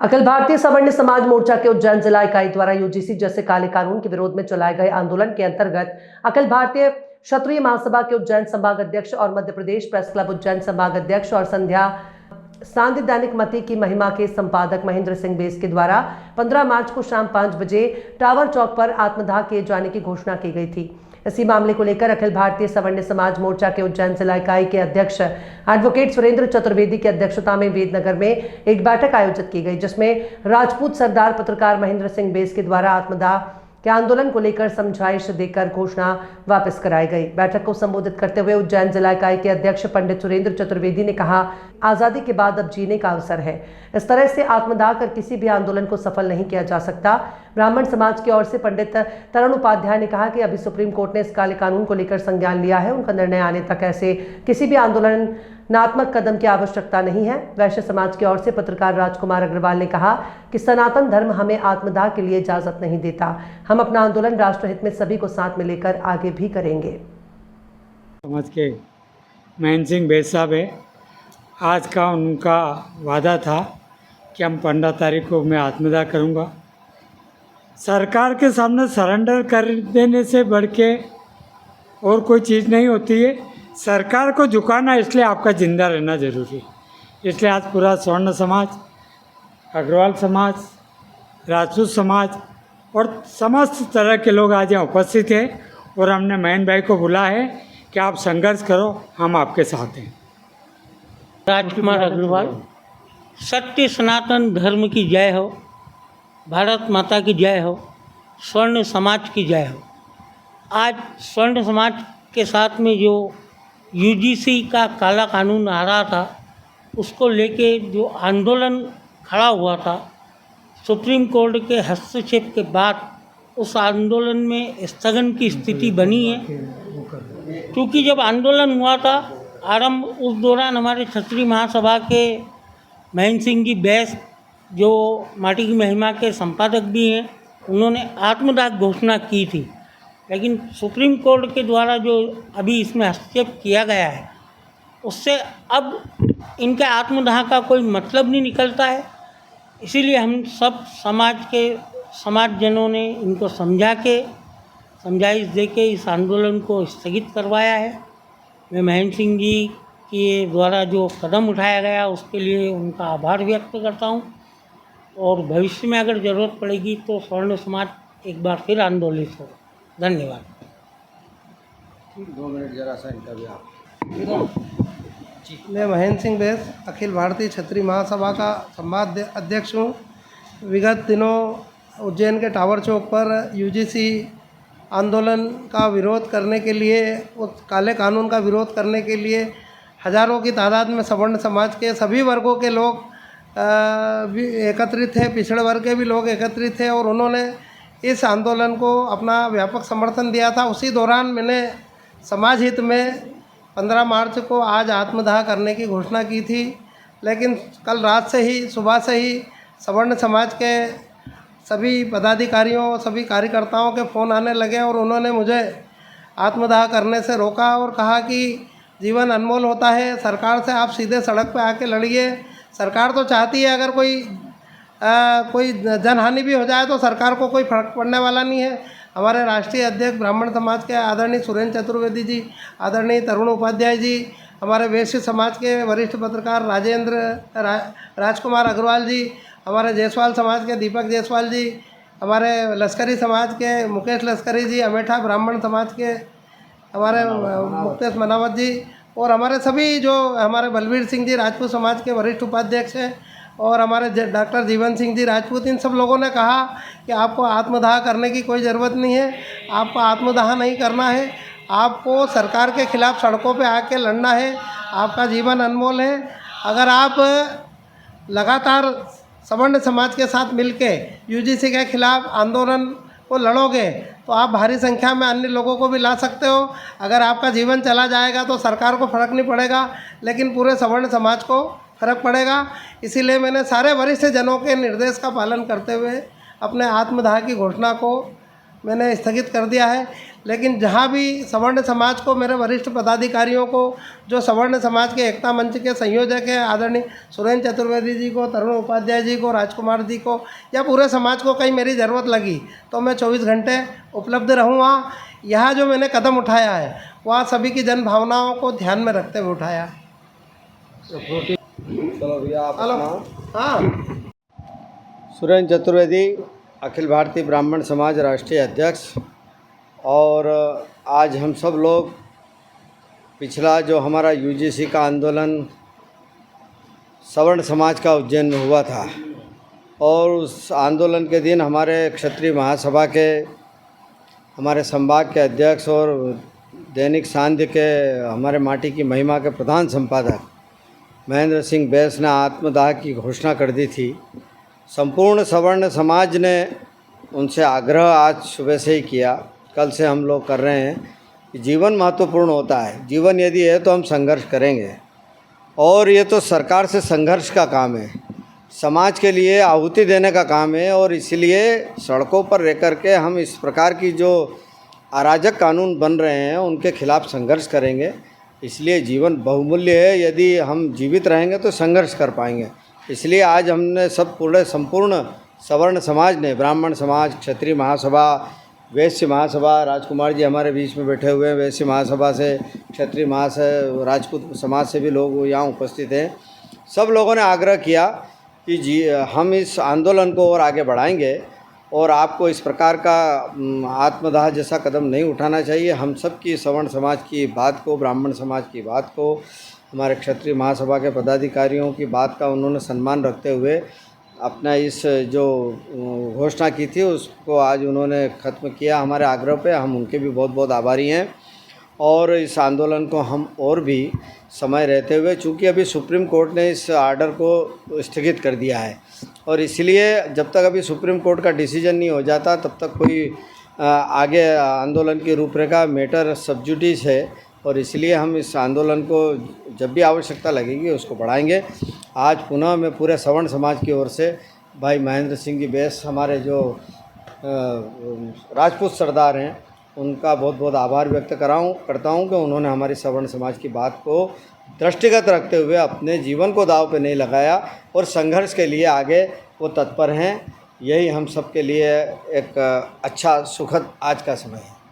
अखिल भारतीय सवर्ण समाज मोर्चा के उज्जैन जिला इकाई द्वारा यूजीसी जैसे काले कानून के विरोध में चलाए गए आंदोलन के अंतर्गत अखिल भारतीय क्षत्रिय महासभा के उज्जैन संभाग अध्यक्ष और मध्य प्रदेश प्रेस क्लब उज्जैन संभाग अध्यक्ष और संध्या सांध्य दैनिक मती की महिमा के संपादक महेंद्र सिंह बेस के द्वारा 15 मार्च को शाम 5 बजे टावर चौक पर आत्मदाह किए जाने की घोषणा की गई थी। इसी मामले को लेकर अखिल भारतीय सवर्ण समाज मोर्चा के उज्जैन जिला इकाई के अध्यक्ष एडवोकेट सुरेंद्र चतुर्वेदी की अध्यक्षता में वेदनगर में एक बैठक आयोजित की गई, जिसमें राजपूत सरदार पत्रकार महेंद्र सिंह बेस के द्वारा आत्मदाह के आंदोलन को लेकर समझाइश देकर घोषणा वापस कराई गई। बैठक को संबोधित करते हुए उज्जैन जिला इकाई के अध्यक्ष पंडित सुरेंद्र चतुर्वेदी ने कहा, आजादी के बाद अब जीने का अवसर है। इस तरह से आत्मदाह कर किसी भी आंदोलन को सफल नहीं किया जा सकता। ब्राह्मण समाज की ओर से पंडित तरुण उपाध्याय ने कहा कि अभी सुप्रीम कोर्ट ने इस काले कानून को लेकर संज्ञान लिया है। उनका निर्णय आने तक ऐसे किसी भी आंदोलनात्मक कदम की आवश्यकता नहीं है। वैश्य समाज की ओर से पत्रकार राजकुमार अग्रवाल ने कहा कि सनातन धर्म हमें आत्मदाह के लिए इजाजत नहीं देता। हम अपना आंदोलन राष्ट्रहित में सभी को साथ में लेकर आगे भी करेंगे। समाज के महेंद्र सिंह बेस साहब है। आज का उनका वादा था कि हम 15 तारीख को मैं आत्मदाह करूंगा। सरकार के सामने सरेंडर कर देने से बढ़ के और कोई चीज़ नहीं होती है। सरकार को झुकाना, इसलिए आपका जिंदा रहना जरूरी है। इसलिए आज पूरा स्वर्ण समाज, अग्रवाल समाज, राजपूत समाज और समस्त तरह के लोग आज यहाँ उपस्थित हैं और हमने महेंद्र भाई को बुला है कि आप संघर्ष करो, हम आपके साथ हैं। राजकुमार अग्रवाल। सत्य सनातन धर्म की जय हो, भारत माता की जय हो, स्वर्ण समाज की जय हो। आज स्वर्ण समाज के साथ में जो यूजीसी का काला कानून आ रहा था, उसको लेके जो आंदोलन खड़ा हुआ था, सुप्रीम कोर्ट के हस्तक्षेप के बाद उस आंदोलन में स्थगन की स्थिति बनी है। क्योंकि जब आंदोलन हुआ था आरंभ, उस दौरान हमारे क्षत्रिय महासभा के महेंद्र सिंह जी बेस, जो माटी की महिमा के संपादक भी हैं, उन्होंने आत्मदाह घोषणा की थी। लेकिन सुप्रीम कोर्ट के द्वारा जो अभी इसमें हस्तक्षेप किया गया है, उससे अब इनके आत्मदाह का कोई मतलब नहीं निकलता है। इसीलिए हम सब समाजजनों ने इनको समझाइश दे के इस आंदोलन को स्थगित करवाया है। मैं महेंद्र सिंह जी के द्वारा जो कदम उठाया गया उसके लिए उनका आभार व्यक्त करता हूं और भविष्य में अगर ज़रूरत पड़ेगी तो स्वर्ण समाज एक बार फिर आंदोलित हो। धन्यवाद। 2 मिनट जरा सा इंटरव्यू आप। मैं महेंद्र सिंह बेस अखिल भारतीय क्षत्रिय महासभा का संभाग अध्यक्ष हूँ। विगत दिनों उज्जैन के टावर चौक पर यूजीसी आंदोलन का विरोध करने के लिए, उस काले कानून का विरोध करने के लिए हज़ारों की तादाद में सवर्ण समाज के सभी वर्गों के लोग भी एकत्रित थे, पिछड़े वर्ग के भी लोग एकत्रित थे और उन्होंने इस आंदोलन को अपना व्यापक समर्थन दिया था। उसी दौरान मैंने समाज हित में 15 मार्च को आज आत्मदाह करने की घोषणा की थी। लेकिन कल रात से ही, सुबह से ही सवर्ण समाज के सभी पदाधिकारियों, सभी कार्यकर्ताओं के फ़ोन आने लगे और उन्होंने मुझे आत्मदाह करने से रोका और कहा कि जीवन अनमोल होता है, सरकार से आप सीधे सड़क पे आके लड़िए। सरकार तो चाहती है अगर कोई जनहानि भी हो जाए तो सरकार को कोई फर्क पड़ने वाला नहीं है। हमारे राष्ट्रीय अध्यक्ष ब्राह्मण समाज के आदरणीय सुरेंद्र चतुर्वेदी जी, आदरणीय तरुण उपाध्याय जी, हमारे वैश्य समाज के वरिष्ठ पत्रकार राजकुमार अग्रवाल जी, हमारे जायसवाल समाज के दीपक जायसवाल जी, हमारे लश्करी समाज के मुकेश लश्करी जी, अमेठा ब्राह्मण समाज के हमारे मुक्तेश मनावत जी और हमारे सभी जो हमारे बलबीर सिंह जी राजपूत समाज के वरिष्ठ उपाध्यक्ष हैं और हमारे डॉक्टर जीवन सिंह जी राजपूत, इन सब लोगों ने कहा कि आपको आत्मदाह करने की कोई ज़रूरत नहीं है, आपको आत्मदाह नहीं करना है, आपको सरकार के खिलाफ सड़कों पे आके लड़ना है। आपका जीवन अनमोल है। अगर आप लगातार सवर्ण समाज के साथ मिलके यूजीसी के खिलाफ आंदोलन को लड़ोगे तो आप भारी संख्या में अन्य लोगों को भी ला सकते हो। अगर आपका जीवन चला जाएगा तो सरकार को फ़र्क नहीं पड़ेगा, लेकिन पूरे सवर्ण समाज को फ़र्क पड़ेगा। इसीलिए मैंने सारे वरिष्ठ जनों के निर्देश का पालन करते हुए अपने आत्मदाह की घोषणा को मैंने स्थगित कर दिया है। लेकिन जहाँ भी सवर्ण समाज को, मेरे वरिष्ठ पदाधिकारियों को, जो सवर्ण समाज के एकता मंच के संयोजक हैं आदरणीय सुरेंद्र चतुर्वेदी जी को, तरुण उपाध्याय जी को, राजकुमार जी को, या पूरे समाज को कहीं मेरी ज़रूरत लगी तो मैं 24 घंटे उपलब्ध रहूँगा। यहाँ जो मैंने कदम उठाया है वह सभी की जन भावनाओं को ध्यान में रखते हुए उठाया है। चलो भैया आप हेलो। अपना। हाँ, सुरेंद्र चतुर्वेदी, अखिल भारतीय ब्राह्मण समाज राष्ट्रीय अध्यक्ष। और आज हम सब लोग पिछला जो हमारा यूजीसी का आंदोलन सवर्ण समाज का उज्जैन में हुआ था, और उस आंदोलन के दिन हमारे क्षत्रिय महासभा के, हमारे संभाग के अध्यक्ष और दैनिक सांध्य के हमारे माटी की महिमा के प्रधान संपादक महेंद्र सिंह बैस ने आत्मदाह की घोषणा कर दी थी। संपूर्ण सवर्ण समाज ने उनसे आग्रह आज सुबह से ही किया, कल से हम लोग कर रहे हैं कि जीवन महत्वपूर्ण होता है। जीवन यदि है तो हम संघर्ष करेंगे, और ये तो सरकार से संघर्ष का काम है, समाज के लिए आहुति देने का काम है। और इसलिए सड़कों पर रह कर के हम इस प्रकार की जो अराजक कानून बन रहे हैं उनके खिलाफ संघर्ष करेंगे। इसलिए जीवन बहुमूल्य है, यदि हम जीवित रहेंगे तो संघर्ष कर पाएंगे। इसलिए आज हमने सब पूरे संपूर्ण सवर्ण समाज ने, ब्राह्मण समाज, क्षत्रिय महासभा, वैश्य महासभा, राजकुमार जी हमारे बीच में बैठे हुए हैं, वैश्य महासभा से, क्षत्रिय महासभा, राजपूत समाज से भी लोग यहाँ उपस्थित हैं। सब लोगों ने आग्रह किया कि हम इस आंदोलन को और आगे बढ़ाएंगे, और आपको इस प्रकार का आत्मदाह जैसा कदम नहीं उठाना चाहिए। हम सब की, सवर्ण समाज की बात को, ब्राह्मण समाज की बात को, हमारे क्षत्रिय महासभा के पदाधिकारियों की बात का उन्होंने सम्मान रखते हुए अपना इस जो घोषणा की थी उसको आज उन्होंने ख़त्म किया हमारे आग्रह पे। हम उनके भी बहुत बहुत आभारी हैं। और इस आंदोलन को हम और भी समय रहते हुए, चूँकि अभी सुप्रीम कोर्ट ने इस आर्डर को स्थगित कर दिया है, और इसलिए जब तक अभी सुप्रीम कोर्ट का डिसीजन नहीं हो जाता तब तक कोई आगे आंदोलन की रूपरेखा, मैटर सब जुडिस है, और इसलिए हम इस आंदोलन को जब भी आवश्यकता लगेगी उसको बढ़ाएंगे। आज पुनः मैं पूरे सवर्ण समाज की ओर से भाई महेंद्र सिंह जी बैस, हमारे जो राजपूत सरदार हैं, उनका बहुत बहुत आभार व्यक्त करता हूँ कि उन्होंने हमारी सवर्ण समाज की बात को दृष्टिगत रखते हुए अपने जीवन को दांव पे नहीं लगाया, और संघर्ष के लिए आगे वो तत्पर हैं। यही हम सब के लिए एक अच्छा सुखद आज का समय है।